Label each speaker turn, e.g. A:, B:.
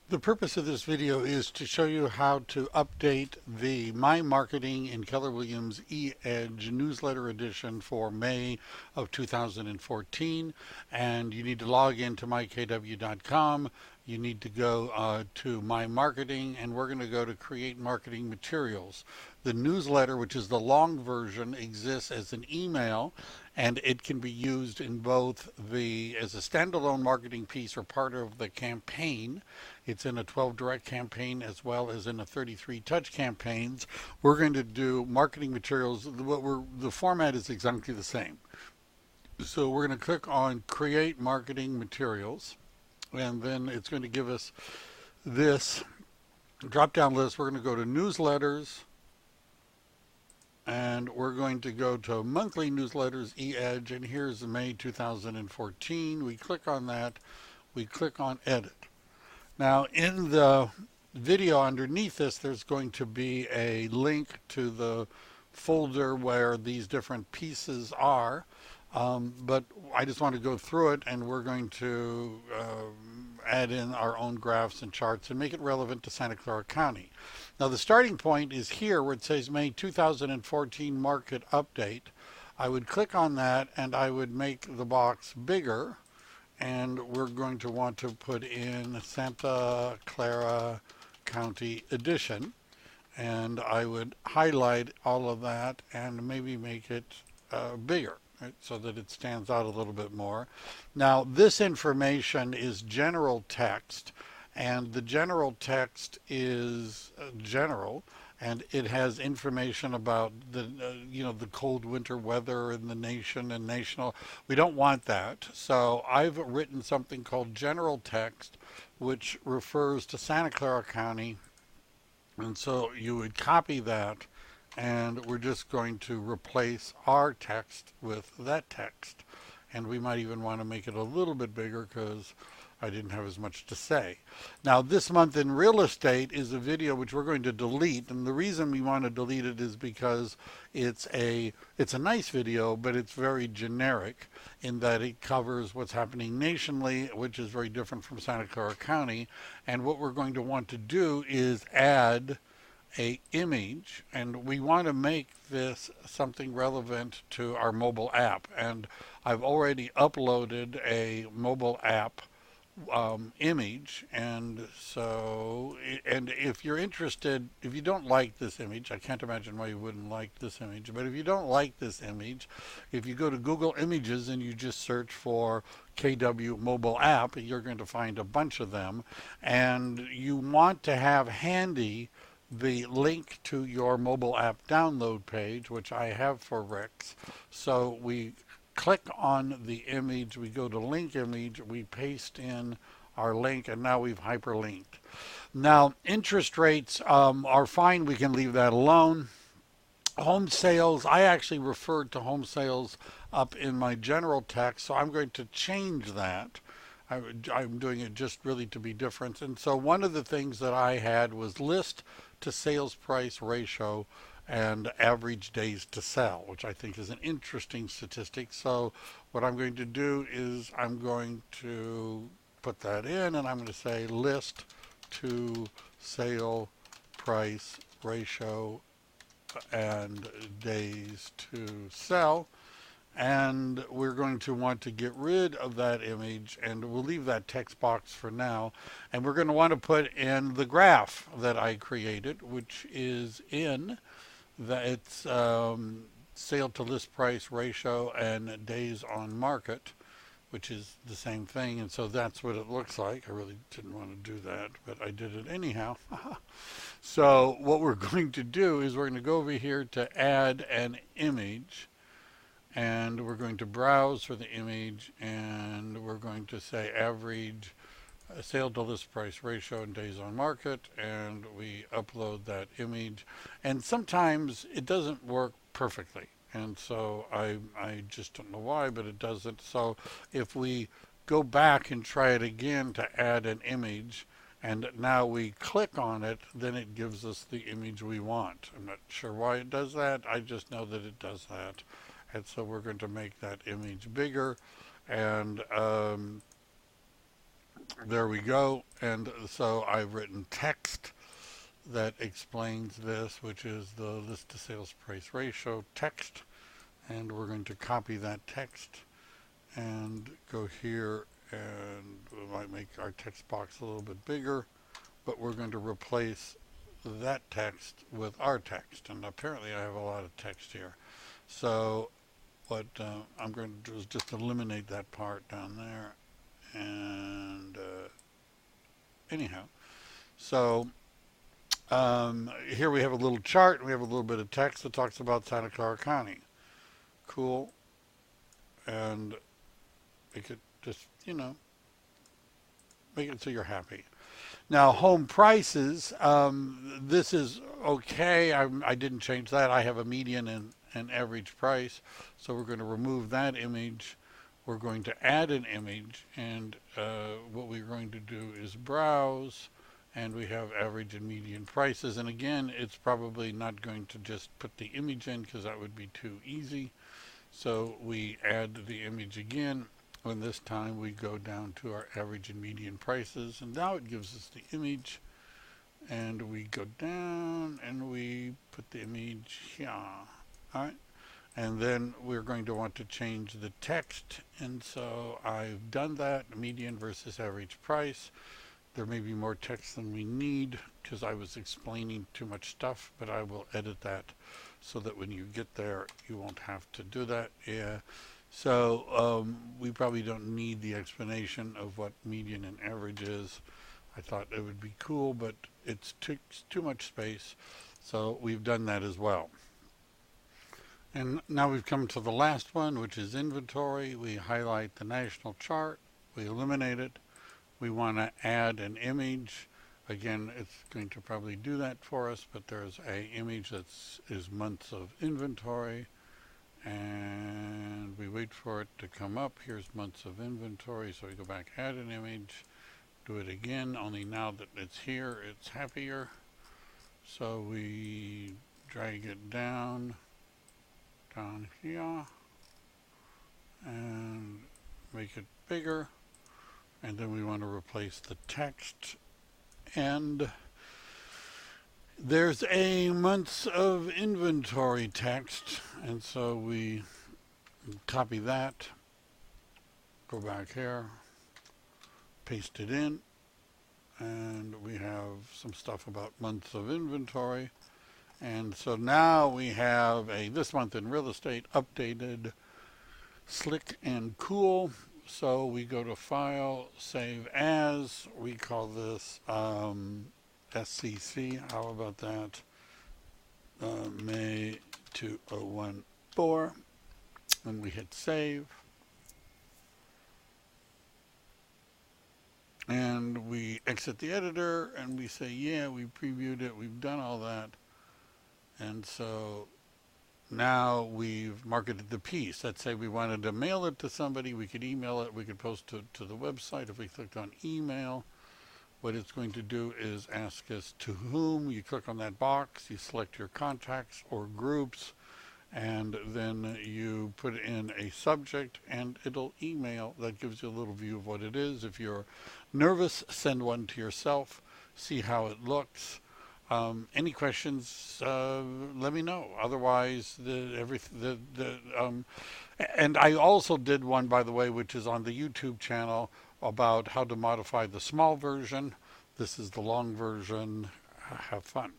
A: The purpose of this video is to show you how to update the My Marketing in Keller Williams E-Edge newsletter edition for May of 2014. And you need to log into mykw.com. You need to go to My Marketing, and we're going to go to Create Marketing Materials. The newsletter, which is the long version, exists as an email, and it can be used in both as a standalone marketing piece or part of the campaign. It's in a 12 direct campaign as well as in a 33 touch campaigns. We're going to do marketing materials. The format is exactly the same. So we're going to click on Create Marketing Materials, and then it's going to give us this drop down list. We're going to go to Newsletters, and we're going to go to Monthly Newsletters E-Edge, and here's May 2014. We click on that. We click on Edit. Now, in the video underneath this, there's going to be a link to the folder where these different pieces are. But I just want to go through it, and we're going to add in our own graphs and charts and make it relevant to Santa Clara County. Now, the starting point is here where it says May 2014 Market Update. I would click on that, and I would make the box bigger. And we're going to want to put in Santa Clara County edition. And I would highlight all of that and maybe make it bigger, right, so that it stands out a little bit more. Now, this information is general text, and the general text is general. And it has information about the cold winter weather in the nation and national. We don't want that. So I've written something called general text, which refers to Santa Clara County. And so you would copy that, and we're just going to replace our text with that text. And we might even want to make it a little bit bigger because I didn't have as much to say. Now, this month in real estate is a video which we're going to delete, and the reason we want to delete it is because it's a nice video, but it's very generic in that it covers what's happening nationally, which is very different from Santa Clara County. And what we're going to want to do is add a image, and we want to make this something relevant to our mobile app. And I've already uploaded a mobile app image, and if you're interested, if you don't like this image, I can't imagine why you wouldn't like this image, but if you don't like this image, if you go to Google Images and you just search for KW mobile app, you're going to find a bunch of them, and you want to have handy the link to your mobile app download page, which I have for Rex. So we click on the image, we go to link image, we paste in our link, and now we've hyperlinked. Now, interest rates are fine. We can leave that alone. Home sales, I actually referred to home sales up in my general text, so I'm going to change that. I'm doing it just really to be different. And so one of the things that I had was list to sales price ratio and average days to sell, which I think is an interesting statistic. So what I'm going to do is I'm going to put that in, and I'm going to say list to sale price ratio and days to sell. And we're going to want to get rid of that image, and we'll leave that text box for now. And we're going to want to put in the graph that I created, which is in it's sale to list price ratio and days on market, which is the same thing. And so that's what it looks like. I really didn't want to do that, but I did it anyhow. So what we're going to do is we're going to go over here to add an image, and we're going to browse for the image, and we're going to say average sale to list price ratio and days on market, and we upload that image. And sometimes it doesn't work perfectly, and so I just don't know why, but it doesn't. So if we go back and try it again to add an image, and now we click on it, then it gives us the image we want. I'm not sure why it does that. I just know that it does that. And so we're going to make that image bigger, and there we go. And so I've written text that explains this, which is the list to sales price ratio text. And we're going to copy that text and go here, and we might make our text box a little bit bigger, but we're going to replace that text with our text. And apparently I have a lot of text here. So what I'm going to do is just eliminate that part down there. And anyhow, so here we have a little chart. We have a little bit of text that talks about Santa Clara County. Cool. And make it just, you know, make it so you're happy. Now, home prices, this is okay. I didn't change that. I have a median and average price. So we're going to remove that image. We're going to add an image. And what we're going to do is browse. And we have average and median prices. And again, it's probably not going to just put the image in because that would be too easy. So we add the image again. And this time we go down to our average and median prices, and now it gives us the image, and we go down and we put the image here. All right, and then we're going to want to change the text, and so I've done that, median versus average price. There may be more text than we need because I was explaining too much stuff, but I will edit that so that when you get there you won't have to do that. Yeah. So we probably don't need the explanation of what median and average is. I thought it would be cool, but it takes too much space. So we've done that as well. And now we've come to the last one, which is inventory. We highlight the national chart. We eliminate it. We want to add an image. Again, it's going to probably do that for us, but there's an image that is months of inventory. And we wait for it to come up. Here's months of inventory. So we go back, add an image, do it again, only now that it's here, it's happier. So we drag it down here, and make it bigger. And then we want to replace the text. And there's a months of inventory text, and so we copy that, go back here, paste it in, and we have some stuff about months of inventory. And so now we have a this month in real estate updated, slick and cool. So we go to File, Save As. We call this SCC, how about that? May 2014, and we hit save. And we exit the editor and we say, yeah, we previewed it, we've done all that. And so now we've marketed the piece. Let's say we wanted to mail it to somebody, we could email it, we could post it to the website. If we clicked on email, what it's going to do is ask us to whom. You click on that box, you select your contacts or groups, and then you put in a subject and it'll email. That gives you a little view of what it is. If you're nervous, send one to yourself, see how it looks. Any questions, let me know. Otherwise, and I also did one, by the way, which is on the YouTube channel, about how to modify the small version. This is the long version. Have fun.